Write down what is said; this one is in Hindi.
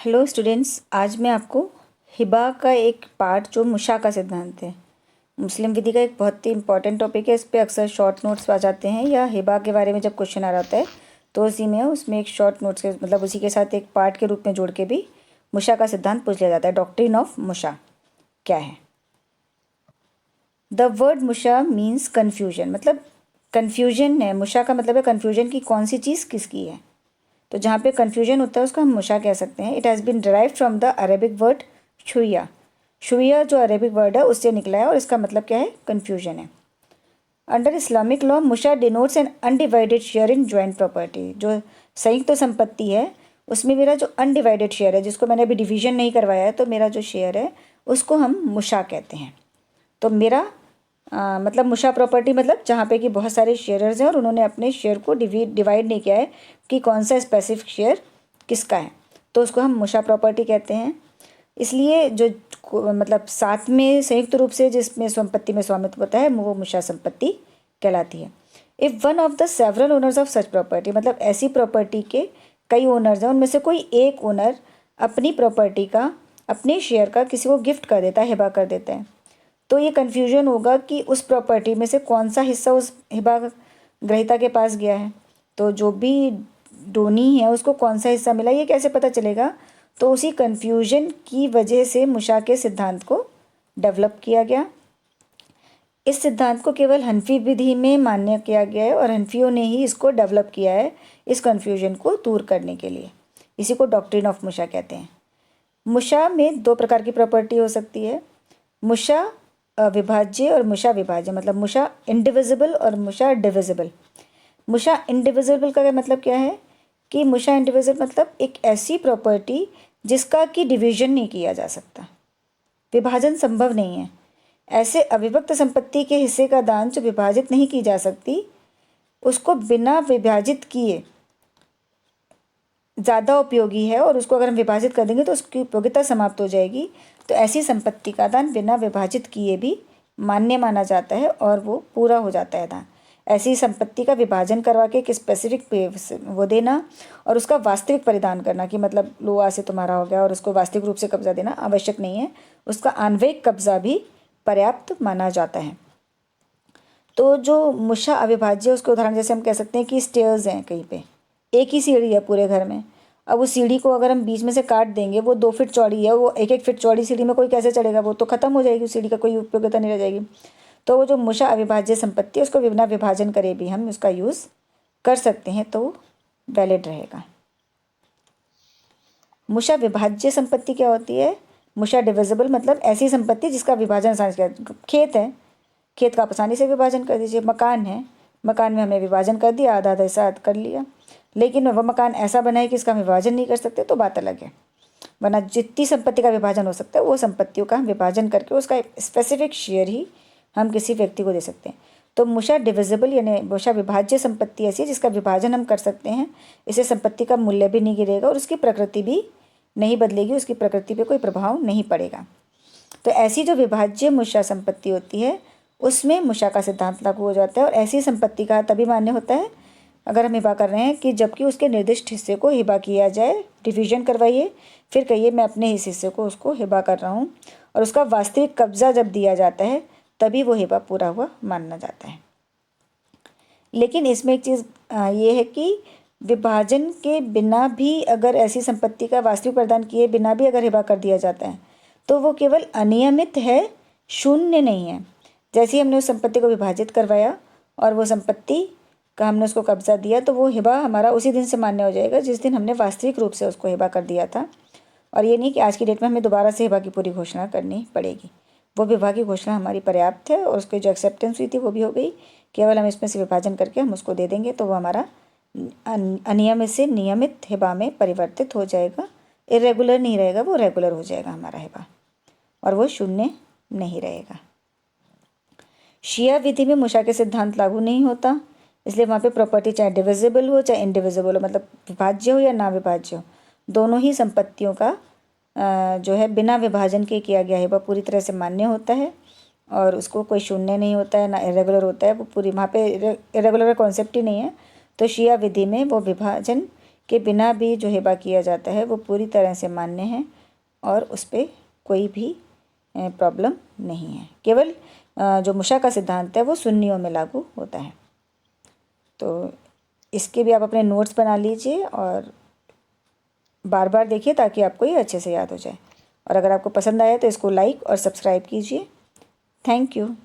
हेलो स्टूडेंट्स, आज मैं आपको हिबा का एक पार्ट जो मुशा का सिद्धांत है, मुस्लिम विधि का एक बहुत ही इंपॉर्टेंट टॉपिक है। इस पे अक्सर शॉर्ट नोट्स आ जाते हैं या हिबा के बारे में जब क्वेश्चन आ जाता है तो उसी में उसमें एक शॉर्ट नोट्स के मतलब उसी के साथ एक पार्ट के रूप में जोड़ के भी मुशा का सिद्धांत पूछ लिया जाता है। डॉक्ट्रिन ऑफ मुशा क्या है? द वर्ड मुशा मीन्स कन्फ्यूजन, मतलब कन्फ्यूजन है। मुशा का मतलब है कन्फ्यूजन की कौन सी चीज़ किसकी है। तो जहाँ पे कन्फ्यूजन होता है उसको हम मुशा कह सकते हैं। It has been derive from the Arabic word शुया। शुया जो अरेबिक वर्ड है उससे निकला है और इसका मतलब क्या है? कन्फ्यूजन है। अंडर इस्लामिक लॉ मुशा denotes an undivided share in joint property. जो संयुक्त संपत्ति है उसमें मेरा जो अनडिवाइडेड शेयर है, जिसको मैंने अभी डिवीजन नहीं करवाया है, तो मेरा जो शेयर है उसको हम मुशा कहते हैं। तो मेरा मतलब मुशा प्रॉपर्टी मतलब जहाँ पे कि बहुत सारे शेयरर्स हैं और उन्होंने अपने शेयर को डिवाइड नहीं किया है कि कौन सा स्पेसिफिक शेयर किसका है, तो उसको हम मुशा प्रॉपर्टी कहते हैं। इसलिए जो मतलब साथ में संयुक्त रूप से जिसमें संपत्ति में स्वामित्व होता है वो मुशा संपत्ति कहलाती है। If one of the several owners of such property, मतलब ऐसी प्रॉपर्टी के कई ओनर्स हैं, उनमें से कोई एक ओनर अपनी प्रॉपर्टी का, अपने शेयर का किसी को गिफ्ट कर देता है, हिबा कर देता है, तो ये कन्फ्यूजन होगा कि उस प्रॉपर्टी में से कौन सा हिस्सा उस हिबा ग्रहीता के पास गया है। तो जो भी डोनी है उसको कौन सा हिस्सा मिला ये कैसे पता चलेगा? तो उसी कन्फ्यूजन की वजह से मुशा के सिद्धांत को डेवलप किया गया। इस सिद्धांत को केवल हनफी विधि में मान्य किया गया है और हनफियों ने ही इसको डेवलप किया है इस कन्फ्यूजन को दूर करने के लिए। इसी को डॉक्ट्रिन ऑफ मुशा कहते हैं। मुशा में दो प्रकार की प्रॉपर्टी हो सकती है, मुशा अविभाज्य और मुशा विभाज्य। मतलब मुशा इंडिविजिबल और मुशा डिविजिबल। मुशा इंडिविजिबल का मतलब क्या है कि मुशा इंडिविजिबल मतलब एक ऐसी प्रॉपर्टी जिसका कि डिवीजन नहीं किया जा सकता, विभाजन संभव नहीं है। ऐसे अविभक्त संपत्ति के हिस्से का दान जो विभाजित नहीं की जा सकती, उसको बिना विभाजित किए ज़्यादा उपयोगी है और उसको अगर हम विभाजित कर देंगे तो उसकी उपयोगिता समाप्त हो जाएगी। तो ऐसी संपत्ति का दान बिना विभाजित किए भी मान्य माना जाता है और वो पूरा हो जाता है दान। ऐसी संपत्ति का विभाजन करवा के एक स्पेसिफिक वो देना और उसका वास्तविक परिधान करना कि मतलब लो आज से तुम्हारा हो गया और उसको वास्तविक रूप से कब्जा देना आवश्यक नहीं है, उसका आन्वयिक कब्जा भी पर्याप्त माना जाता है। तो जो मुशा अविभाज्य उसके उदाहरण जैसे हम कह सकते हैं कि स्टेयर्स हैं, कहीं पे एक ही सीढ़ी है पूरे घर में। अब उस सीढ़ी को अगर हम बीच में से काट देंगे, वो 2 फीट चौड़ी है, वो 1-1 फीट चौड़ी सीढ़ी में कोई कैसे चढ़ेगा? वो तो खत्म हो जाएगी, उस सीढ़ी का कोई उपयोगिता नहीं रह जाएगी। तो वो जो मुशा अविभाज्य संपत्ति है उसको बिना विभाजन करे भी हम उसका यूज़ कर सकते हैं, तो वैलिड रहेगा। मुशा विभाज्य संपत्ति क्या होती है? मुशा डिविजिबल मतलब ऐसी संपत्ति जिसका विभाजन आसानी से, खेत है, खेत का आप आसानी से विभाजन कर दीजिए। मकान है, मकान में हमने विभाजन कर दिया, आधा आधा हिस्सा कर लिया, लेकिन वह मकान ऐसा बना है कि इसका विभाजन नहीं कर सकते, तो बात अलग है। वरना जितनी संपत्ति का विभाजन हो सकता है वो संपत्तियों का हम विभाजन करके उसका एक स्पेसिफिक शेयर ही हम किसी व्यक्ति को दे सकते हैं। तो मुशा डिविजिबल यानी मुशा विभाज्य संपत्ति ऐसी है जिसका विभाजन हम कर सकते हैं। इससे संपत्ति का मूल्य भी नहीं गिरेगा और उसकी प्रकृति भी नहीं बदलेगी, उसकी प्रकृति पे कोई प्रभाव नहीं पड़ेगा। तो ऐसी जो विभाज्य मुशा संपत्ति होती है उसमें मुशा का सिद्धांत लागू हो जाता है और ऐसी संपत्ति का तभी मान्य होता है अगर हम हिबा कर रहे हैं कि जबकि उसके निर्दिष्ट हिस्से को हिबा किया जाए, डिवीजन करवाइए, फिर कहिए मैं अपने इस हिस्से को उसको हिबा कर रहा हूँ और उसका वास्तविक कब्जा जब दिया जाता है तभी वो हिबा पूरा हुआ माना जाता है। लेकिन इसमें एक चीज़ ये है कि विभाजन के बिना भी अगर ऐसी संपत्ति का वास्तविक प्रदान किए बिना भी अगर हिबा कर दिया जाता है तो वो केवल अनियमित है, शून्य नहीं है। जैसे ही हमने उस संपत्ति को विभाजित करवाया और वो संपत्ति का हमने उसको कब्जा दिया तो वो हिबा हमारा उसी दिन से मान्य हो जाएगा जिस दिन हमने वास्तविक रूप से उसको हिबा कर दिया था। और ये नहीं कि आज की डेट में हमें दोबारा से हिबा की पूरी घोषणा करनी पड़ेगी। वो विवाह की घोषणा हमारी पर्याप्त है और उसकी जो एक्सेप्टेंस हुई थी वो भी हो गई। केवल हम इसमें से विभाजन करके हम उसको दे देंगे तो वो हमारा अनियमित से नियमित हिबा में परिवर्तित हो जाएगा। इरेगुलर नहीं रहेगा, वो रेगुलर हो जाएगा हमारा हिबा और वो शून्य नहीं रहेगा। शिया विधि में मुशा के सिद्धांत लागू नहीं होता, इसलिए वहाँ पे प्रॉपर्टी चाहे डिविजिबल हो चाहे इनडिविजिबल हो, मतलब विभाज्य हो या ना विभाज्य हो, दोनों ही संपत्तियों का जो है बिना विभाजन के किया गया है वह पूरी तरह से मान्य होता है और उसको कोई शून्य नहीं होता है, ना इरेगुलर होता है। वो पूरी वहाँ पे इरेगुलर का कॉन्सेप्ट ही नहीं है। तो शिया विधि में वो विभाजन के बिना भी जो हिबा किया जाता है वो पूरी तरह से मान्य है और उस पर कोई भी प्रॉब्लम नहीं है। केवल जो मुशा का सिद्धांत है वो सुन्नियों में लागू होता है। तो इसके भी आप अपने नोट्स बना लीजिए और बार बार देखिए ताकि आपको ये अच्छे से याद हो जाए। और अगर आपको पसंद आया तो इसको लाइक और सब्सक्राइब कीजिए। Thank you.